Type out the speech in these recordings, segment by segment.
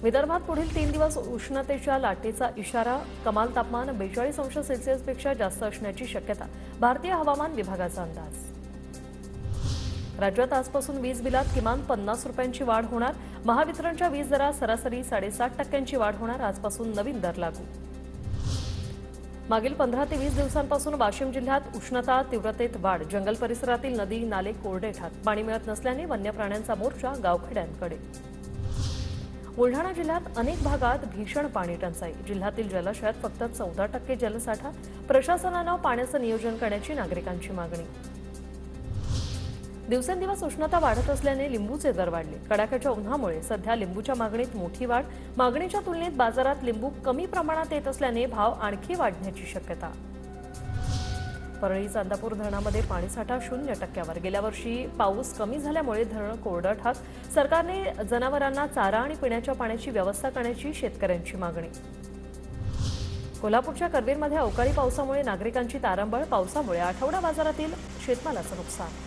विदर्भात पुढील 3 दिवस उष्णतेच्या लाटेचा इशारा. कमाल तापमान 42 अंश सेल्सिअसपेक्षा जास्त असण्याची शक्यता. भारतीय हवामान विभागाचा अंदाज. राज्यात आजपासून वीज बिलात किमान 50 रुपयांची वाढ होणार. महावितरणच्या वीज दरात सरासरी 7.5% वाढ होणार. आजपासून नवीन दर लागू. मागील 15 ते 20 दिवसांपासून वाशिम जिल्ह्यात उष्णता तीव्रतेत वाढ. जंगल परिसरातील नदी नाले कोरडे ठाक. पाणी मिळत नसल्याने वन्य प्राण्यांचा मोर्चा गावखेड्यांकडे. बुलढाणा जिल्ह्यात अनेक भागात भीषण पाणी टंचाई. जिल्ह्यातील जलाशयात फक्त 14% जलसाठा. प्रशासनानं पाण्याचं नियोजन करण्याची नागरिकांची मागणी. दिवसेंदिवस उष्णता वाढत असल्याने लिंबूचे दर वाढले. कडाक्याच्या उन्हामुळे सध्या लिंबूच्या मागणीत मोठी वाढ. मागणीच्या तुलनेत बाजारात लिंबू कमी प्रमाणात येत असल्याने भाव आणखी वाढण्याची शक्यता. परळी चांदापूर धरणामध्ये पाणीसाठा 0%वर. गेल्या वर्षी पाऊस कमी झाल्यामुळे धरण कोरडं ठाक. सरकारने जनावरांना चारा आणि पिण्याच्या पाण्याची व्यवस्था करण्याची शेतकऱ्यांची मागणी. कोल्हापूरच्या करवीरमध्ये अवकाळी पावसामुळे नागरिकांची तारंबळ. पावसामुळे आठवडा बाजारातील शेतमालाचं नुकसान.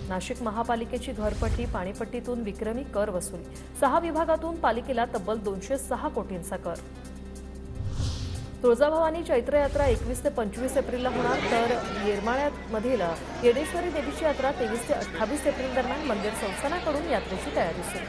नाशिक महापालिकेची घरपट्टी पाणीपट्टीतून विक्रमी कर वसुली. 6 विभागातून पालिकेला तब्बल 206 कोटींचा कर. तुळजाभवानी चैत्र यात्रा 21 ते 25 एप्रिलला होणार. तर येरमाळ्यामधील येडेश्वरी देवीची यात्रा 23 ते 28 एप्रिल दरम्यान. मंदिर संस्थानाकडून यात्रेची तयारी सुरू.